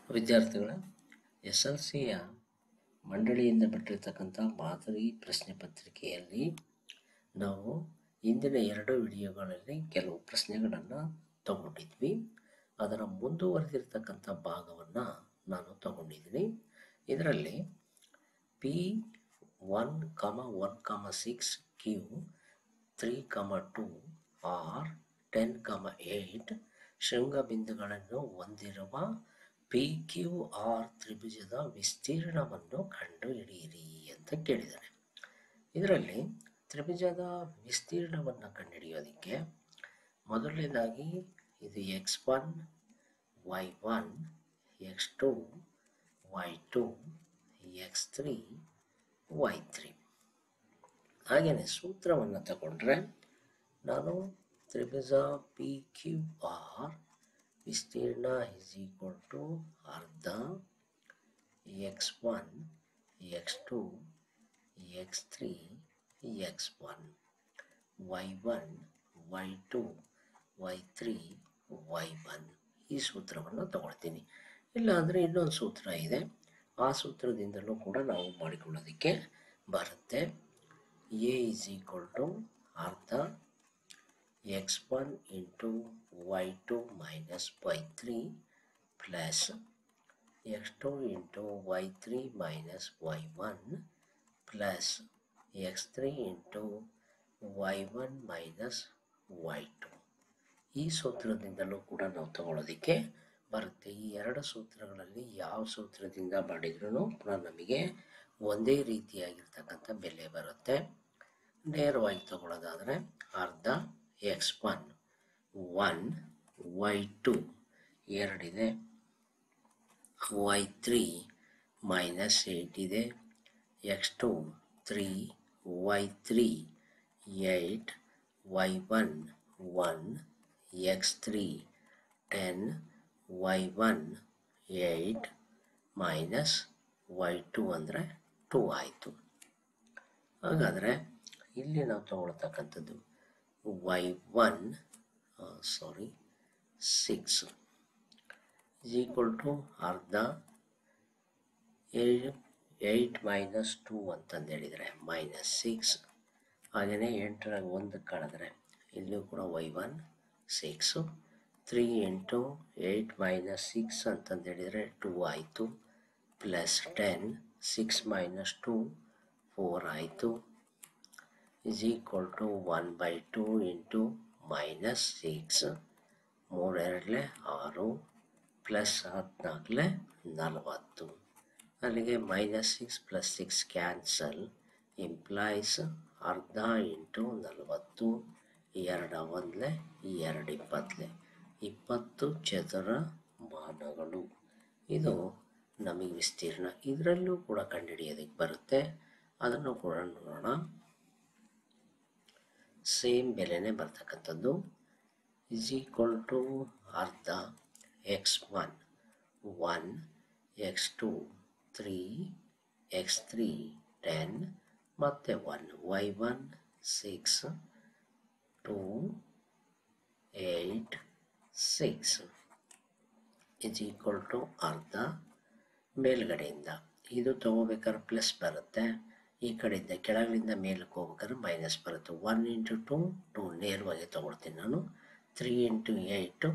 ವಿದ್ಯಾರ್ಥಿಗಳ SLCಯ ಮಂಡಳಿಯಿಂದ ಬಿಟ್ಟಿರ್ತಕ್ಕಂಥ ಮಾದರಿ ಪ್ರಶ್ನೆ ಪತ್ರಿಕೆಯಲ್ಲಿ ನಾವು ಇಂದಿನ 2 ವಿಡಿಯೋಗಳಲ್ಲಿ ಕೆಲವು ಪ್ರಶ್ನೆಗಳನ್ನು ತಗೊಂಡಿದ್ವಿ. ಅದರ ಮುಂದುವರೆದಿರ್ತಕ್ಕಂಥ ಭಾಗವನ್ನು ನಾನು ತಗೊಂಡಿದ್ದೀನಿ. ಇದರಲ್ಲಿ P1,1,6 Q 3,2 R 10,8 ಶೃಂಗಬಿಂದುಗಳನ್ನು ಹೊಂದಿರುವ PQR ತ್ರಿಭುಜದ ವಿಸ್ತೀರ್ಣವನ್ನು ಕಂಡುಹಿಡಿಯಿರಿ ಅಂತ ಕೇಳಿದ್ದಾರೆ. ಇದರಲ್ಲಿ ತ್ರಿಭುಜದ ವಿಸ್ತೀರ್ಣವನ್ನು ಕಂಡುಹಿಡಿಯೋದಕ್ಕೆ ಮೊದಲನೇದಾಗಿ ಇದು x1 y1 x2 y2 x3 y3 ಹಾಗೆಯೇ ಸೂತ್ರವನ್ನು ತಗೊಂಡ್ರೆ ನಾನು ತ್ರಿಭುಜ PQR ವಿಸ್ತೀರ್ಣ = ಅರ್ಧ x1 x2 x3 x1 y1 y2 y3 y1 ಈ ಸೂತ್ರವನ್ನು ತಗೊಳ್ತೀನಿ. ಇಲ್ಲಾಂದರೆ ಇನ್ನೊಂದು ಸೂತ್ರ ಇದೆ, ಆ ಸೂತ್ರದಿಂದಲೂ ಕೂಡ ನಾವು ಮಾಡಿಕೊಳ್ಳೋದಕ್ಕೆ ಬರುತ್ತೆ. A = ಅರ್ಧ x1 × y2 - y3 plus x2 × y3 - y1 plus x3 × y1 - y2 ಈ ಸೂತ್ರದಿಂದಲೂ ಕೂಡ ನಾವು ತಗೊಳ್ಳೋದಕ್ಕೆ ಬರುತ್ತೆ. ಈ ಎರಡು ಸೂತ್ರಗಳಲ್ಲಿ ಯಾವ ಸೂತ್ರದಿಂದ ಮಾಡಿದ್ರೂ ಪುನಃ ನಮಗೆ ಒಂದೇ ರೀತಿಯಾಗಿರ್ತಕ್ಕಂಥ ಬೆಲೆ ಬರುತ್ತೆ. ನೇರವಾಗಿ ತಗೊಳ್ಳೋದಾದರೆ ಅರ್ಧ x1 1 y2 2 ಇದೆ, y3 -8 ಇದೆ, x2 3 y3 8 y1 1 x3 10 y1 8 minus y2 ಅಂದರೆ 2 ಆಯಿತು. ಹಾಗಾದರೆ ಇಲ್ಲಿ ನಾವು ತಗೊಳ್ತಕ್ಕಂಥದ್ದು y1 6 = ಅರ್ಧ 8 - 2 ಅಂತಂದು ಹೇಳಿದರೆ -6. ಹಾಗೆಯೇ 8 1 ಕಳೆದ್ರೆ ಇಲ್ಲೂ ಕೂಡ y1 6 3 × 8 - 6 ಅಂತಂದು ಹೇಳಿದರೆ 2 ಆಯಿತು, ಪ್ಲಸ್ 10 6 - 2 4 ಆಯಿತು, = 1/2 × -6 3 2 6 ಪ್ಲಸ್ 14 40. ಅಲ್ಲಿಗೆ -6 + 6 ಕ್ಯಾನ್ಸಲ್ ಇಂಪ್ಲೈಸ್ ಅರ್ಧ × 40 2 1 2 20 20 ಚದರ ಮಾನಗಳು. ಇದು ನಮಗೆ ವಿಸ್ತೀರ್ಣ. ಇದರಲ್ಲೂ ಕೂಡ ಕಂಡುಹಿಡಿಯೋದಕ್ಕೆ ಬರುತ್ತೆ, ಅದನ್ನು ಕೂಡ ನೋಡೋಣ. ಸೇಮ್ ಬೆಲೆನೇ ಬರ್ತಕ್ಕಂಥದ್ದು. = ಅರ್ಧ x1 1 x2 3 x3 10 ಮತ್ತು 1 y1 6 2 8 6 = ಅರ್ಧ ಮೇಲ್ಗಡೆಯಿಂದ ಇದು ತಗೋಬೇಕಾದ್ರೆ ಪ್ಲಸ್ ಬರುತ್ತೆ, ಈ ಕಡೆಯಿಂದ ಕೆಳಗಡೆಯಿಂದ ಮೇಲಕ್ಕೆ ಹೋಗ್ಬೇಕಾದ್ರೆ ಮೈನಸ್ ಬರುತ್ತೆ. 1 × 2 2 ನೇರವಾಗಿ ತಗೊಳ್ತೀನಿ ನಾನು. 3 × 8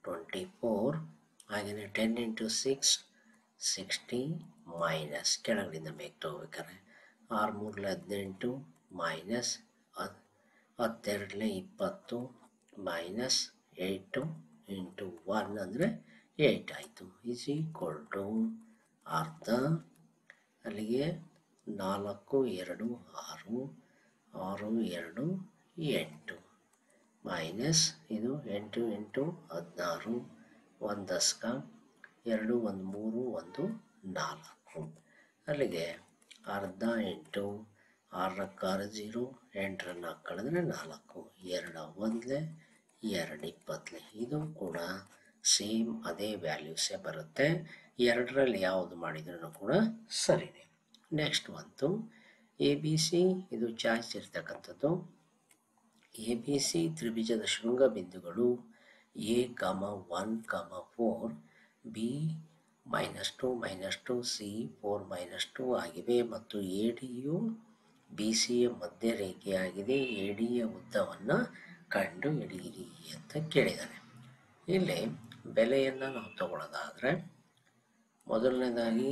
24 ಹಾಗೆಯೇ 10 × 6 60 ಮೈನಸ್ ಕೆಳಗಡೆಯಿಂದ ಮೇಲೆ ತಗೋಬೇಕಾದ್ರೆ 6 3 18 ಮೈನಸ್ 12 20 ಮೈನಸ್ 8 × 1 ಅಂದರೆ 8 ಆಯಿತು. = ಅರ್ಧ ಅಲ್ಲಿಗೆ 4 2 6 6 2 8 ಮೈನಸ್ ಇದು 8 × 16 1 10 2 1 3 1 4 ಅಲ್ಲಿಗೆ ಅರ್ಧ × 6 0 8 4 ಕಳೆದ್ರೆ 4 2 1 2 20 ಇದು ಕೂಡ ಸೇಮ್ ಅದೇ ವ್ಯಾಲ್ಯೂಸೇ ಬರುತ್ತೆ. ಎರಡರಲ್ಲಿ ಯಾವುದು ಮಾಡಿದ್ರೂ ಕೂಡ ಸರಿನೇ. ನೆಕ್ಸ್ಟ್ ಬಂತು ABC. ಇದು ಚಾಯ್ಸ್ ಇರ್ತಕ್ಕಂಥದ್ದು. ABC ತ್ರಿಭುಜದ ಶೃಂಗಬಿಂದುಗಳು A, 1, 4 B -2 ಸಿ 4 -2 ಆಗಿವೆ ಮತ್ತು ಎ ಡಿಯು ಬಿ ಸಿಯ ಮಧ್ಯ ರೇಖೆಯಾಗಿದೆ. ಎ ಡಿಯ ಉದ್ದವನ್ನು ಕಂಡುಹಿಡಿಯಿರಿ ಅಂತ ಕೇಳಿದ್ದಾನೆ. ಇಲ್ಲಿ ಬೆಲೆಯನ್ನು ನಾವು ತಗೊಳ್ಳೋದಾದರೆ ಮೊದಲನೇದಾಗಿ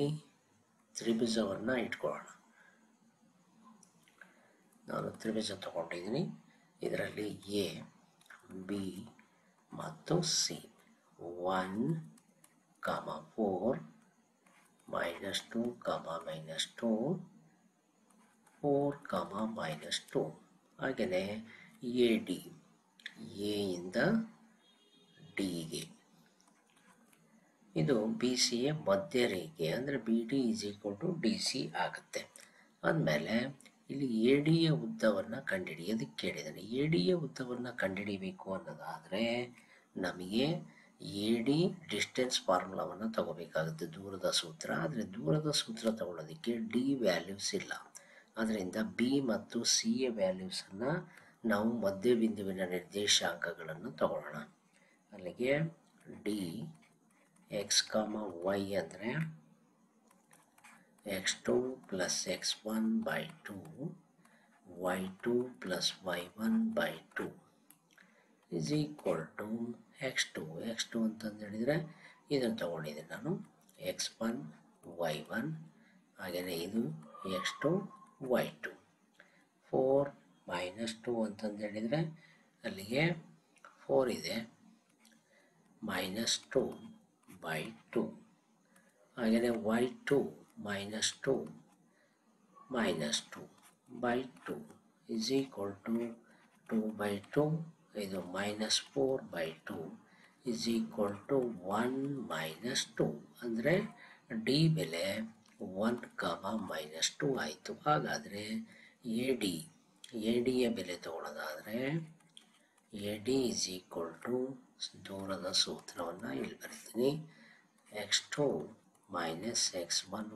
ತ್ರಿಭುಜವನ್ನು ಇಟ್ಕೊಳ್ಳೋಣ. ನಾನು ತ್ರಿಭುಜ ತಗೊಂಡಿದ್ದೀನಿ. ಇದರಲ್ಲಿ ಎ, ಬಿ ಮತ್ತು ಸಿ 1, 4, -2, -2, 4, -2. ಹಾಗೆಯೇ ಎ ಡಿ, ಎ ಇಂದ ಡಿಗೆ ಇದು ಬಿ ಸಿಯ ಮಧ್ಯ ರೇಖೆ, ಅಂದರೆ ಬಿ ಡಿ ಡಿ ಸಿ ಆಗುತ್ತೆ. ಆದಮೇಲೆ ಇಲ್ಲಿ ಎ ಡಿಯ ಉದ್ದವನ್ನು ಕಂಡುಹಿಡಿಯೋದಕ್ಕೆ ಕೇಳಿದ್ದಾನೆ. ಎ ಡಿಯ ಉದ್ದವನ್ನು ಕಂಡುಹಿಡಿಬೇಕು ಅನ್ನೋದಾದರೆ ನಮಗೆ ಎ ಡಿ ಡಿಸ್ಟೆನ್ಸ್ ಫಾರ್ಮುಲಾವನ್ನು ತಗೋಬೇಕಾಗುತ್ತೆ, ದೂರದ ಸೂತ್ರ. ಆದರೆ ದೂರದ ಸೂತ್ರ ತಗೊಳ್ಳೋದಕ್ಕೆ ಡಿ ವ್ಯಾಲ್ಯೂಸ್ ಇಲ್ಲ. ಅದರಿಂದ ಬಿ ಮತ್ತು ಸಿ ಯ ವ್ಯಾಲ್ಯೂಸನ್ನು ನಾವು ಮಧ್ಯಬಿಂದುವಿನ ನಿರ್ದೇಶಾಂಕಗಳನ್ನು ತಗೊಳ್ಳೋಣ. ಅಲ್ಲಿಗೆ ಡಿ ಎಕ್ಸ್, ವೈ ಅಂದರೆ x2 + x1/2 y2 + y1/2 = x2 ಅಂತಂದು ಹೇಳಿದರೆ ಇದನ್ನು ತಗೊಂಡಿದ್ದೀನಿ ನಾನು, x1 y1, ಹಾಗೆಯೇ ಇದು x2 y2. 4 -2 ಅಂತಂದು ಹೇಳಿದರೆ ಅಲ್ಲಿಗೆ 4 ಇದೆ, -2/2, ಹಾಗೆಯೇ y2 -2 -2/2 = 2/2. ಇದು -4/2 = 1 -2, ಅಂದರೆ ಡಿ ಬೆಲೆ 1, -2 ಆಯಿತು. ಹಾಗಾದರೆ ಎ ಡಿಯ ಬೆಲೆ ತಗೊಳ್ಳೋದಾದರೆ ಎ ಡಿ = ದೂರದ ಸೂತ್ರವನ್ನು ಇಲ್ಲಿ ಬರೀತೀನಿ, x2 - x1²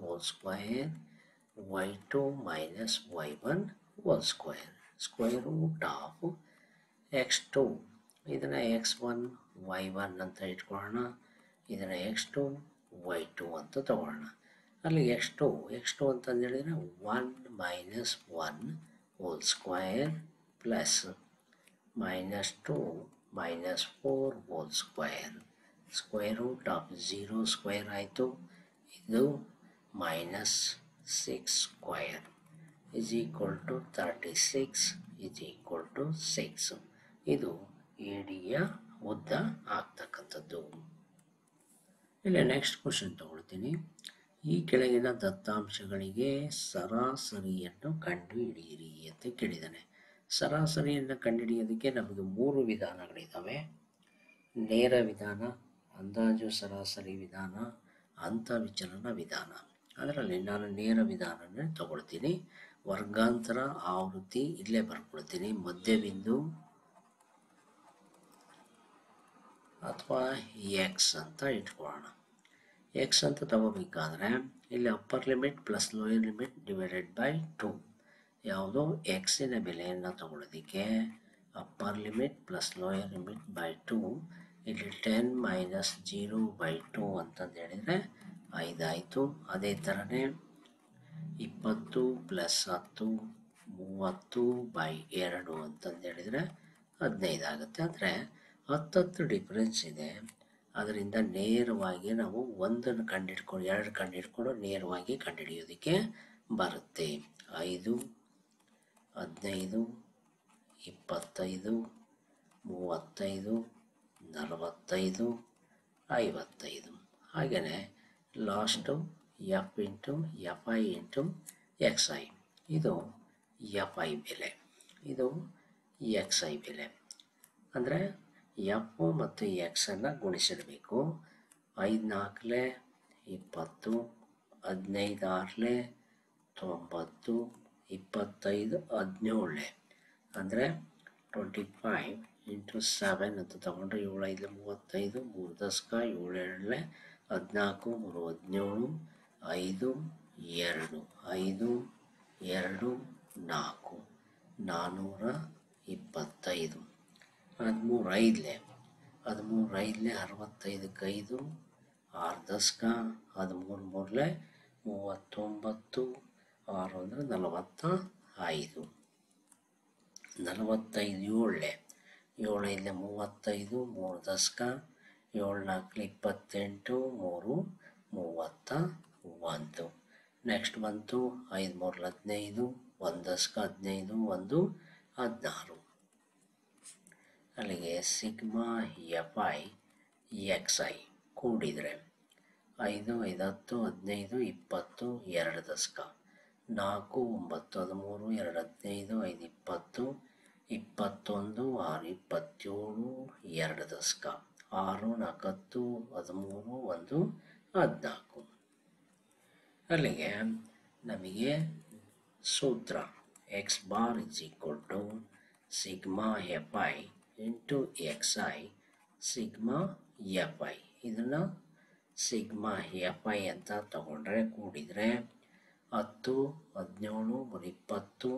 y2 - y1², √ x2. ಇದನ್ನು x1 y1 ಅಂತ ಇಟ್ಕೊಳ್ಳೋಣ, ಇದನ್ನು x2 y2 ಅಂತ ತಗೊಳ್ಳೋಣ. ಅಲ್ಲಿ x2 ಅಂತಂದು ಹೇಳಿದರೆ 1 - 1² ಪ್ಲಸ್ -2 -4² √0² ಆಯಿತು. ಇದು -6² = 36 6. ಇದು ಎ ಡಿಯ ಉದ್ದ ಆಗ್ತಕ್ಕಂಥದ್ದು. ಇಲ್ಲಿ ನೆಕ್ಸ್ಟ್ ಕ್ವಶನ್ ತಗೊಳ್ತೀನಿ. ಈ ಕೆಳಗಿನ ದತ್ತಾಂಶಗಳಿಗೆ ಸರಾಸರಿಯನ್ನು ಕಂಡುಹಿಡಿಯಿರಿ ಅಂತ ಕೇಳಿದ್ದಾನೆ. ಸರಾಸರಿಯನ್ನು ಕಂಡುಹಿಡಿಯೋದಕ್ಕೆ ನಮಗೆ 3 ವಿಧಾನಗಳಿದ್ದಾವೆ: ನೇರ ವಿಧಾನ, ಅಂದಾಜು ಸರಾಸರಿ ವಿಧಾನ, ಅಂತಃವಿಚಲನ ವಿಧಾನ. ಅದರಲ್ಲಿ ನಾನು ನೇರ ವಿಧಾನನೇ ತಗೊಳ್ತೀನಿ. ವರ್ಗಾಂತರ ಆವೃತ್ತಿ ಇಲ್ಲೇ ಬರ್ಕೊಳ್ತೀನಿ, ಮಧ್ಯಬಿಂದು ಅಥವಾ ಎಕ್ಸ್ ಅಂತ ಇಟ್ಕೊಳ್ಳೋಣ. ಎಕ್ಸ್ ಅಂತ ತಗೋಬೇಕಾದ್ರೆ ಇಲ್ಲಿ upper limit plus lower limit /2. ಯಾವುದೋ ಎಕ್ಸಿನ ಬೆಲೆಯನ್ನು ತಗೊಳ್ಳೋದಕ್ಕೆ upper limit plus lower limit /2. ಇಲ್ಲಿ 10 - 0/2 ಅಂತಂದು ಹೇಳಿದರೆ 5 ಆಯಿತು. ಅದೇ ಥರನೇ 20 + 10 30/2 ಅಂತಂದು ಹೇಳಿದರೆ 15 ಆಗುತ್ತೆ. ಅಂದರೆ 10 ಡಿಫ್ರೆನ್ಸ್ ಇದೆ. ಅದರಿಂದ ನೇರವಾಗಿ ನಾವು 1 ಕಂಡುಹಿಡ್ಕೊಂಡು 2 ಕಂಡುಹಿಡ್ಕೊಂಡು ನೇರವಾಗಿ ಕಂಡುಹಿಡಿಯೋದಕ್ಕೆ ಬರುತ್ತೆ. 5, 15, 25, 35, 45, 55. ಹಾಗೆಯೇ ಲಾಸ್ಟು FI × XI. ಇದು FI ಬೆಲೆ, ಇದು XI ಬೆಲೆ. ಅಂದರೆ ಎಫ್ ಮತ್ತು ಎಕ್ಸನ್ನು ಗುಣಿಸಿರಬೇಕು. 5 × 4 = 20, 15 × 6 = 90, 25 17, ಅಂದರೆ 25 × 7 ಅಂತ ತಗೊಂಡ್ರೆ 7 × 5 35, 3 × 10 7 14, 3 17, 5 2 5 2 4 425. 13 5 65, 6 ದಶಕ 13 ಮೂರಲೆ 39, 6 ಅಂದರೆ 45, 45 ಏಳಲೆ 7 5 35, 3 ದಶಕ 7 4 28, 3 31. ನೆಕ್ಸ್ಟ್ ಬಂತು 5 3 15, 1 ದಶಕ 15, 1 16. ಅಲ್ಲಿಗೆ sigma f i x i ಕೂಡಿದರೆ 5 5 10 15 20, 2 ದಶಕ 4 9 13, 2 15, 5 20, 21, 6 27, 2 ದಶಕ 6 4 10 13, 1 14. ಅಲ್ಲಿಗೆ ನಮಗೆ ಸೂತ್ರ x bar is equal to sigma f i into x i sigma f i. ಇದನ್ನು ಸಿಗ್ಮಾ ಎಫ್ ಐ ಅಂತ ತಗೊಂಡ್ರೆ ಕೂಡಿದರೆ 10 17 20, 10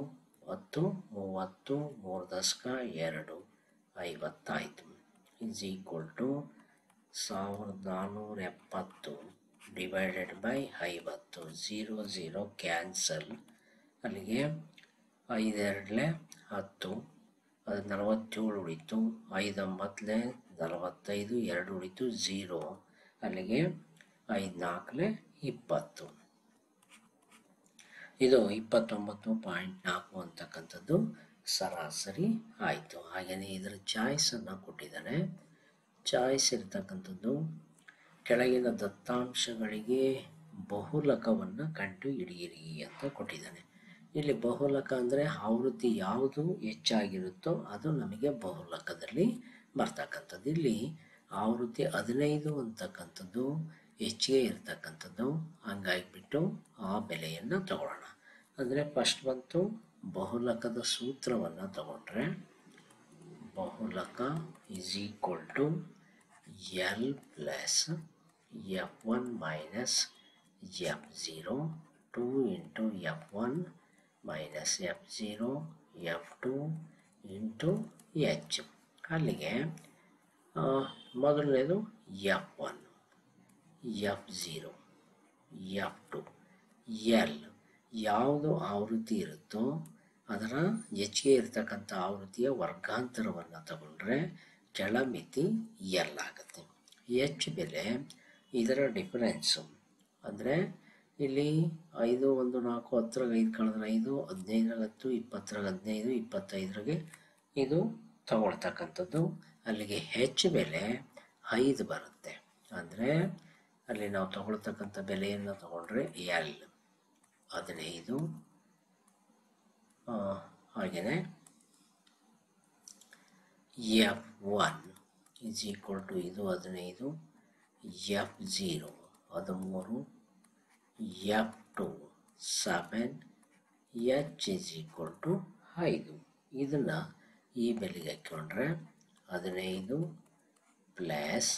30, 3 ದಶಕ 2 50 ಆಯಿತು. Is equal to 1470 divided by 50. 0 0 cancel. ಅಲ್ಲಿಗೆ 5 2 10, ಅದು 47 ಉಳಿತು. 5 9 45, 2 ಉಳಿತು 0. ಅಲ್ಲಿಗೆ 5 4 20. ಇದು 29.4 ಅಂತಕ್ಕಂಥದ್ದು ಸರಾಸರಿ ಆಯಿತು. ಹಾಗೆಯೇ ಇದರ ಚಾಯ್ಸನ್ನು ಕೊಟ್ಟಿದ್ದಾನೆ. ಚಾಯ್ಸ್ ಇರ್ತಕ್ಕಂಥದ್ದು ಕೆಳಗಿನ ದತ್ತಾಂಶಗಳಿಗೆ ಬಹುಲಕವನ್ನು ಕಂಡು ಹಿಡಿಯಿರಿ ಅಂತ ಕೊಟ್ಟಿದ್ದಾನೆ. ಇಲ್ಲಿ ಬಹುಲಕ ಅಂದರೆ ಆವೃತ್ತಿ ಯಾವುದು ಹೆಚ್ಚಾಗಿರುತ್ತೋ ಅದು ನಮಗೆ ಬಹುಲಕದಲ್ಲಿ ಬರ್ತಕ್ಕಂಥದ್ದು. ಇಲ್ಲಿ ಆವೃತ್ತಿ 15 ಅಂತಕ್ಕಂಥದ್ದು ಹೆಚ್ಚಿಗೆ ಇರ್ತಕ್ಕಂಥದ್ದು. ಹಂಗಾಗಿಬಿಟ್ಟು ಆ ಬೆಲೆಯನ್ನು ತಗೊಳ್ಳೋಣ. ಅಂದರೆ ಫಸ್ಟ್ ಬಂತು ಬಹುಲಕದ ಸೂತ್ರವನ್ನು ತಗೊಂಡ್ರೆ ಬಹುಲಕ is equal to l plus F1 minus F0 2 into F1 minus F0 F2 into H. ಅಲ್ಲಿಗೆ ಮೊದಲನೇದು F1 F0 F2 L ಯಾವುದು ಆವೃತ್ತಿ ಇರುತ್ತೋ ಅದರ ಹೆಚ್ಚಿಗೆ ಇರತಕ್ಕಂಥ ಆವೃತ್ತಿಯ ವರ್ಗಾಂತರವನ್ನು ತಗೊಂಡ್ರೆ ಕೆಳಮಿತಿ L ಆಗುತ್ತೆ. H ಬೆಲೆ ಇದರ ಡಿಫರೆನ್ಸು ಅಂದರೆ ಇಲ್ಲಿ 5 1 4 10 5 ಕಳೆದ್ರೆ 5 15 10 20 15 25 ಇದು ತಗೊಳ್ತಕ್ಕಂಥದ್ದು. ಅಲ್ಲಿಗೆ ಹೆಚ್ಚು ಬೆಲೆ 5 ಬರುತ್ತೆ. ಅಂದರೆ ಅಲ್ಲಿ ನಾವು ತಗೊಳ್ತಕ್ಕಂಥ ಬೆಲೆಯನ್ನು ತಗೊಂಡ್ರೆ ಎಲ್ 15. ಹಾಗೆಯೇ F1 ಈಸ್ ಈಕ್ವಲ್ ಟು ಇದು 15, F0 13, F2 7, H is equal to 5. ಇದನ್ನು ಈ ಬೆಲೆಗೆ ಹಾಕೊಂಡ್ರೆ 15 plus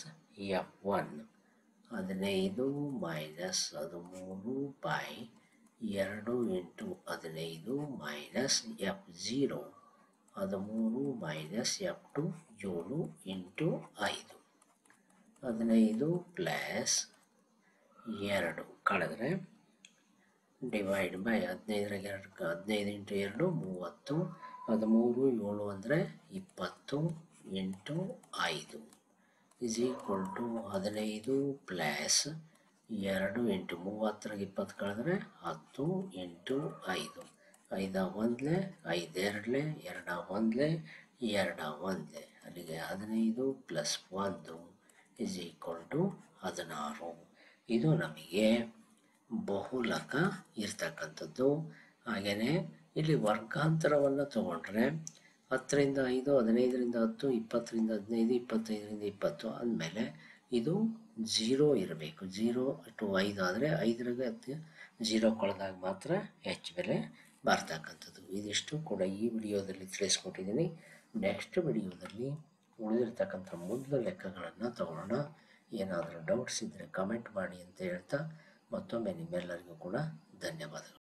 F1 15 minus 13 by 2 into 15 minus F0 13 minus F2 7 into 5 15 plus 2 ಕಳೆದ್ರೆ ಡಿವೈಡ್ ಬೈ 15 ಇಂಟು 2 30 13 7 ಅಂದರೆ 20 into 5 is equal to 15 plus 2 into 30 20 ಕಳೆದ್ರೆ 10 into 5 5 1 5 2 2 1 2 1 ಅಲ್ಲಿಗೆ 15 plus 1 is equal to 16. ಇದು ನಮಗೆ ಬಹುಲಕ ಇರ್ತಕ್ಕಂಥದ್ದು. ಹಾಗೆಯೇ ಇಲ್ಲಿ ವರ್ಗಾಂತರವನ್ನು ತಗೊಂಡ್ರೆ 10 ರಿಂದ 5 15 ರಿಂದ 10 20 ರಿಂದ 15 25 ರಿಂದ 20 ಅಂದಮೇಲೆ ಇದು 0 ಇರಬೇಕು. 0 ಟು 5 ಆದರೆ 5ರಿಗೆ 0 ಕಳೆದಾಗ ಮಾತ್ರ ಹೆಚ್ಚು ಬೆಲೆ ಬರ್ತಕ್ಕಂಥದ್ದು. ಇದಿಷ್ಟು ಕೂಡ ಈ ವಿಡಿಯೋದಲ್ಲಿ ತಿಳಿಸ್ಕೊಟ್ಟಿದ್ದೀನಿ. ನೆಕ್ಸ್ಟ್ ವಿಡಿಯೋದಲ್ಲಿ ಉಳಿದಿರ್ತಕ್ಕಂಥ ಮುಂದಿನ ಲೆಕ್ಕಗಳನ್ನು ತಗೊಳ್ಳೋಣ. ಏನಾದರೂ ಡೌಟ್ಸ್ ಇದ್ದರೆ ಕಮೆಂಟ್ ಮಾಡಿ ಅಂತ ಹೇಳ್ತಾ ಮತ್ತೊಮ್ಮೆ ನಿಮ್ಮೆಲ್ಲರಿಗೂ ಕೂಡ ಧನ್ಯವಾದಗಳು.